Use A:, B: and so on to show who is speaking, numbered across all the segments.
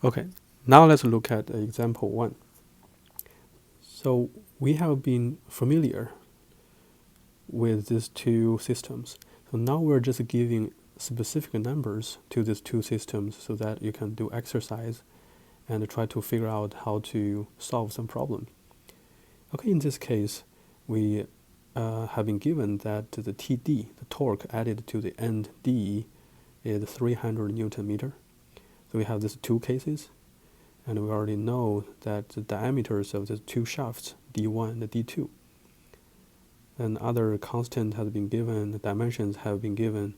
A: Okay, now let's look at example 1. So we have been familiar with these two systems. So now we're just giving specific numbers to these two systems so that you can do exercise and try to figure out how to solve some problem. Okay, in this case, we have been given that the TD, the torque added to the end D, is 300 Newton meter. So we have these two cases, and we already know that the diameters of the two shafts, D1 and D2. And other constant has been given, the dimensions have been given,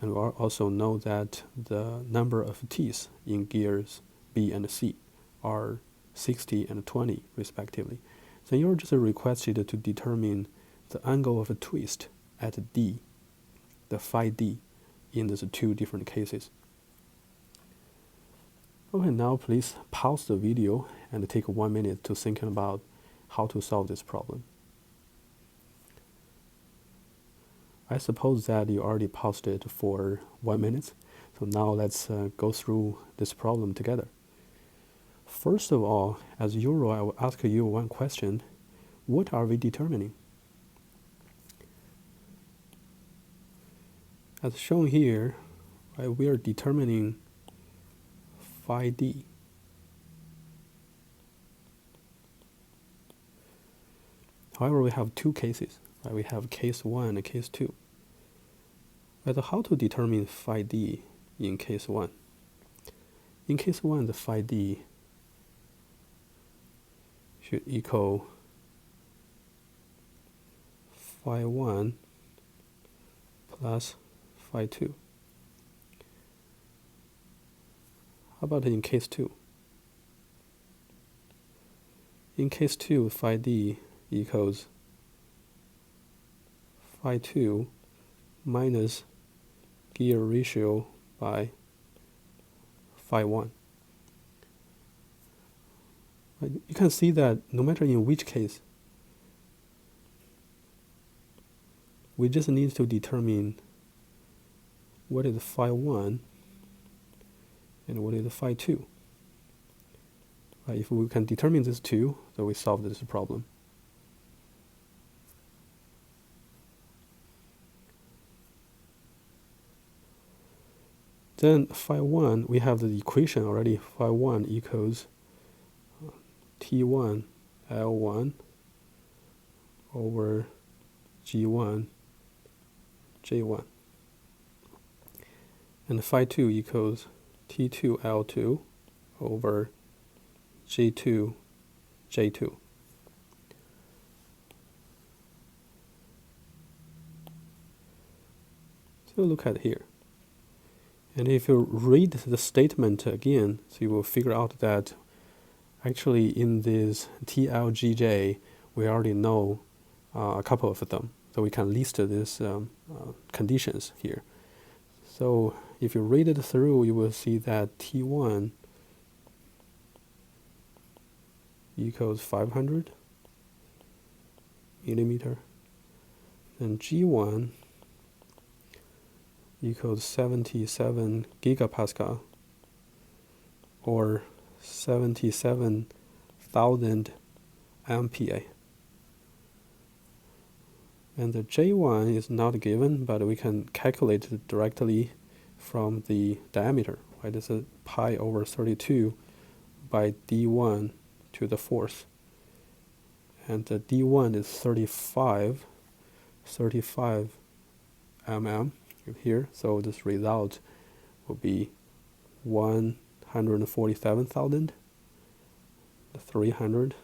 A: and we also know that the number of teeth in gears B and C are 60 and 20 respectively. So you're just requested to determine the angle of a twist at D, the phi D, in these two different cases. Okay, now please pause the video and take 1 minute to think about how to solve this problem. I suppose that you already paused it for 1 minute, so now let's go through this problem together. First of all, as usual, I will ask you one question. What are we determining? As shown here, right, we are determining phi D. However, we have two cases. Right? We have case 1 and case 2. Right, so how to determine phi D in case 1? In case 1, the phi D should equal phi 1 plus phi 2. How about in case 2? In case 2, phi D equals phi 2 minus gear ratio by phi 1. Right? You can see that no matter in which case, we just need to determine what is phi 1 and what is phi 2. Right? If we can determine these two, then we solve this problem. Then phi 1, we have the equation already. Phi 1 equals T1 L1 over G1 J1. And phi 2 equals T2 L2 over G2 J2. So look at here. And if you read the statement again, so you will figure out that actually in this TLGJ, we already know a couple of them. So we can list these conditions here. So if you read it through, you will see that T1 equals 500 millimeter, and G1 equals 77 gigapascal, or 77,000 MPa. And the J1 is not given, but we can calculate it directly from the diameter. Right? It's a pi over 32 by D1 to the fourth. And the D1 is 35 mm here. So this result will be 147,300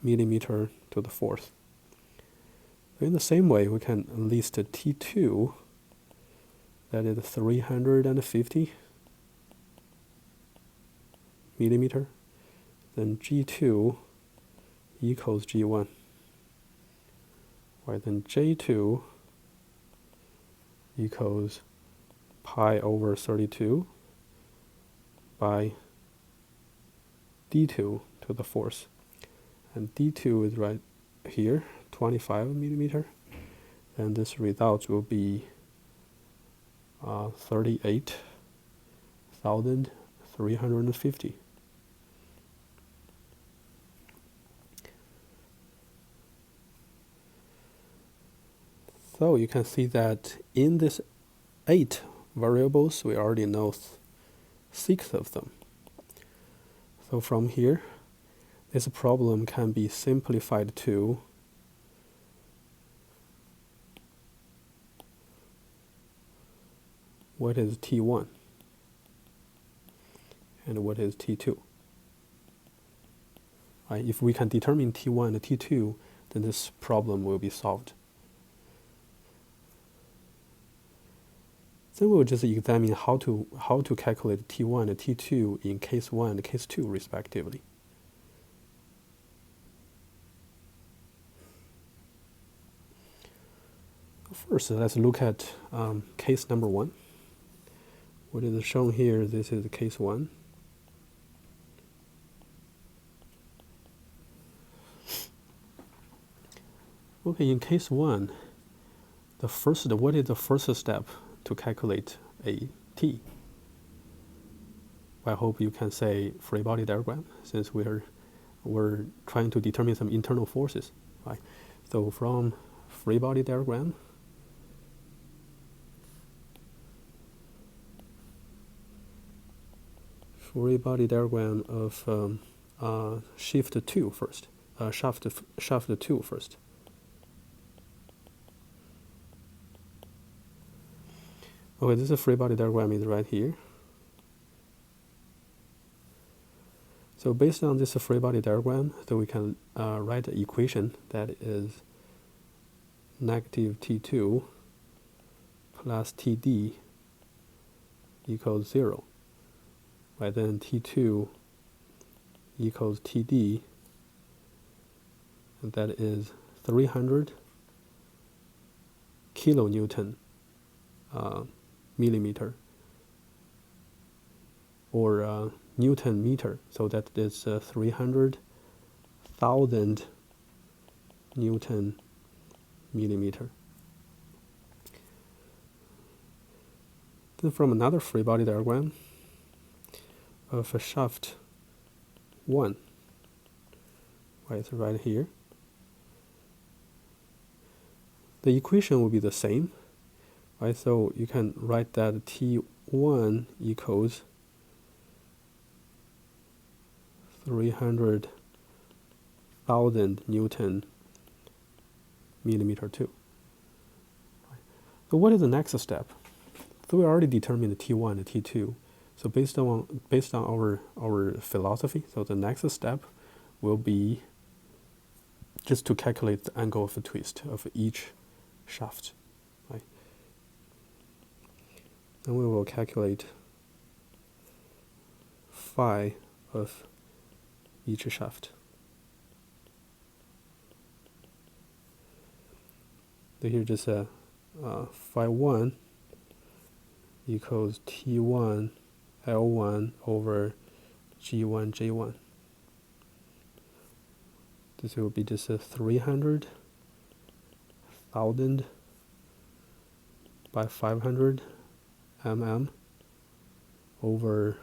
A: millimeter to the fourth. In the same way, we can list T2, that is 350 millimeter. Then G2 equals G1. Right, then J2 equals pi over 32 by D2 to the fourth. And D2 is right here, 25 millimeter. And this result will be 38,300 350. So you can see that in this 8 variables, we already know 6 of them. So from here, this problem can be simplified to what is T1 and what is T2. Right? If we can determine T1 and T2, then this problem will be solved. Then we'll just examine how to calculate T1 and T2 in case 1 and case 2 respectively. First, let's look at case number 1. What is shown here, this is case 1. Okay, in case 1, what is the first step to calculate a T? I hope you can say free body diagram, since we're trying to determine some internal forces, right? So from free body diagram, of shaft 2 first. Shaft 2 first. Okay, this is free body diagram is right here. So based on this free body diagram, so we can write an equation that is negative T2 plus TD equals 0. Right, then T2 equals TD, and that is 300 kilonewton millimeter, or Newton meter, so that is 300,000 Newton millimeter. Then from another free body diagram of a shaft 1, right, so right here, the equation will be the same, right? So you can write that T1 equals 300,000 Newton millimeter 2. So what is the next step? So we already determined the T1 and T2. So based on our philosophy, so the next step will be just to calculate the angle of twist of each shaft, right? Then we will calculate phi of each shaft. So here just phi 1 equals T1 L1 over G1 J1. This will be just 300,000 by 500 mm over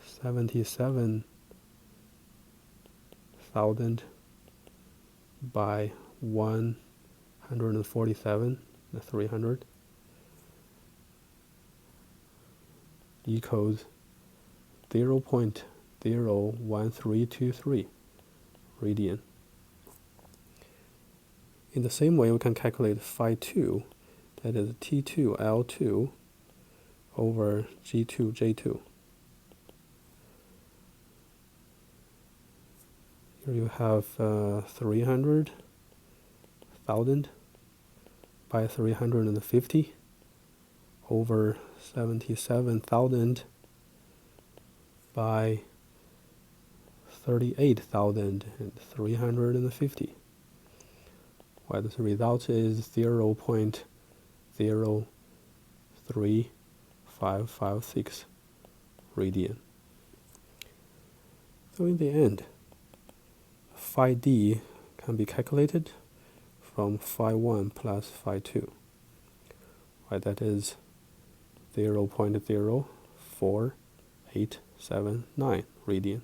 A: 77,000 by 147, the 300, equals 0.01323 radian. In the same way, we can calculate phi 2, that is T2 L2 over G2 J2. Here you have 300,000 by 350 over 77,000 by 38,350. Well, the result is 0.03556 radian. So in the end, phi d can be calculated from phi 1 plus phi 2. Right, that is 0.0485 0.79 radian.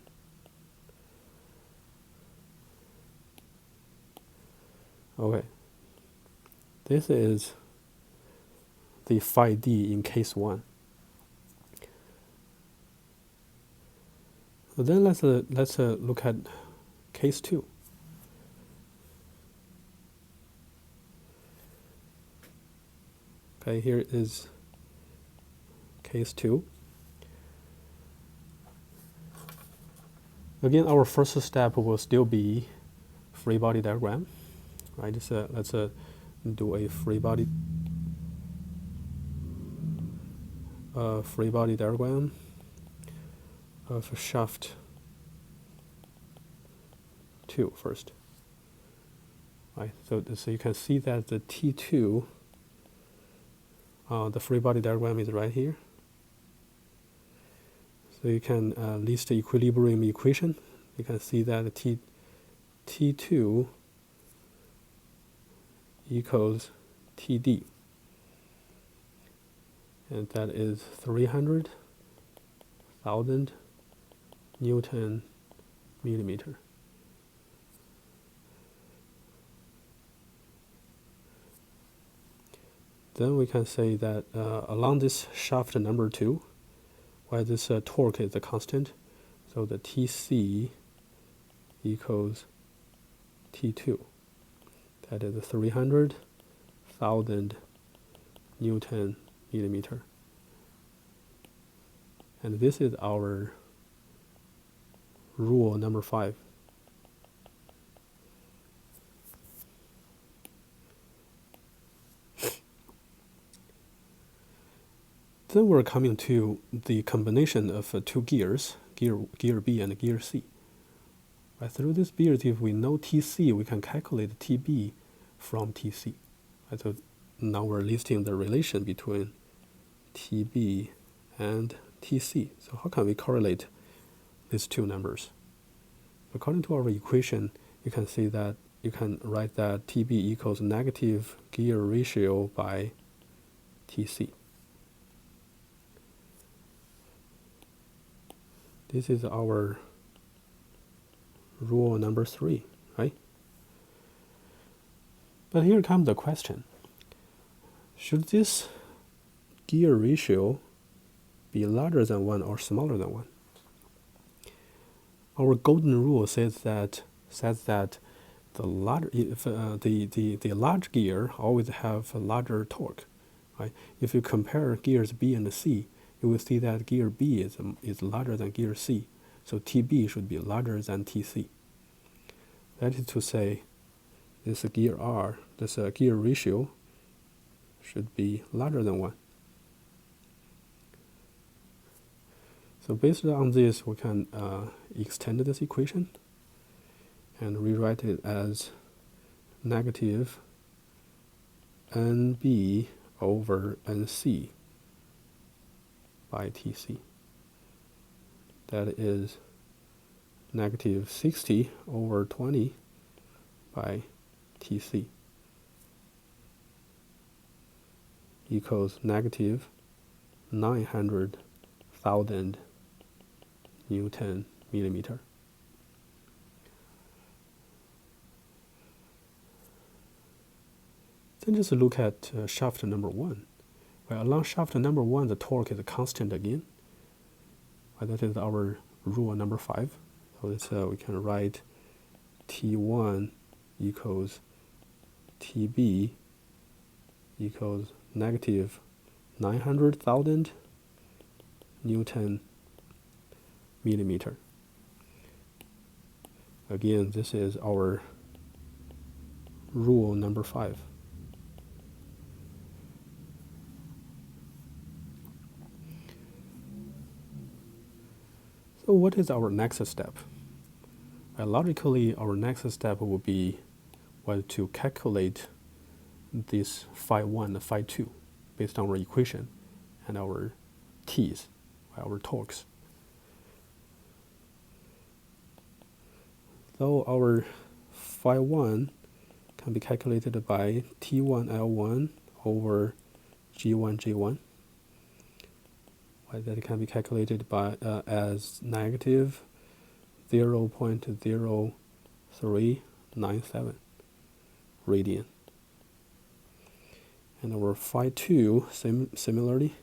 A: Okay, this is the phi d in case 1. So then let's look at case 2. Okay, here is case 2. Again, our first step will still be free body diagram, right? So let's do a free body diagram of shaft 2 first, right? So you can see that the T2, the free body diagram is right here. So you can list the equilibrium equation. You can see that T2 equals TD, and that is 300,000 Newton millimeter. Then we can say that along this shaft number 2, where this torque is a constant, so the TC equals T2. That is 300,000 Newton millimeter. And this is our rule number 5. Then we're coming to the combination of two gears, gear B and gear C. Right, through this beard, if we know TC, we can calculate TB from TC. Right, so now we're listing the relation between TB and TC. So how can we correlate these two numbers? According to our equation, you can see that you can write that TB equals negative gear ratio by TC. This is our rule number 3, right? But here comes the question. Should this gear ratio be larger than 1 or smaller than 1? Our golden rule says that the large, the large gear always have a larger torque, right? If you compare gears B and C, you will see that gear B is larger than gear C, so TB should be larger than TC. That is to say, this gear R, this gear ratio should be larger than 1. So based on this, we can extend this equation and rewrite it as negative NB over NC by TC. That is negative 60 over 20 by TC equals negative 900,000 Newton millimeter. Then just look at shaft number 1. Well, along shaft number 1, the torque is constant again. Well, that is our rule number 5. So we can write T1 equals TB equals negative 900,000 Newton millimeter. Again, this is our rule number 5. So what is our next step? Logically, our next step will be to calculate this phi 1 and phi 2 based on our equation and our T's, our torques. So our phi 1 can be calculated by T1L1 over G1J1. right, that can be calculated by as negative 0.0397 radian. And our phi 2, similarly,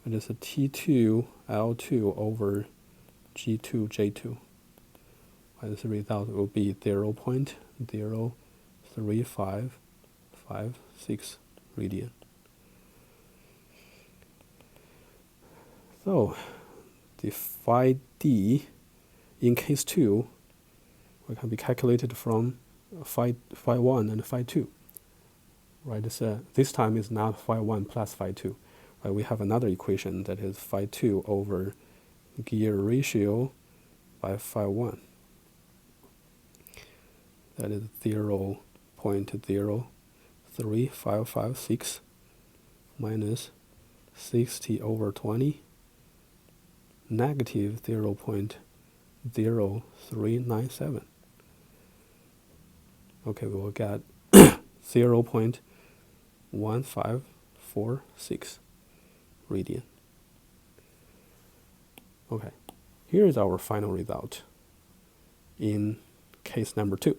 A: it is a T2 L2 over G2 J2. Right, this result will be 0.03556 radian. So the phi d in case 2 can be calculated from phi 1 and phi 2. Right, this time is not phi 1 plus phi 2. Right, we have another equation that is phi 2 over gear ratio by phi 1. That is 0.03556 minus 60 over 20 negative 0.0397. Okay, we will get 0.1546 radian. Okay, here is our final result in case number 2.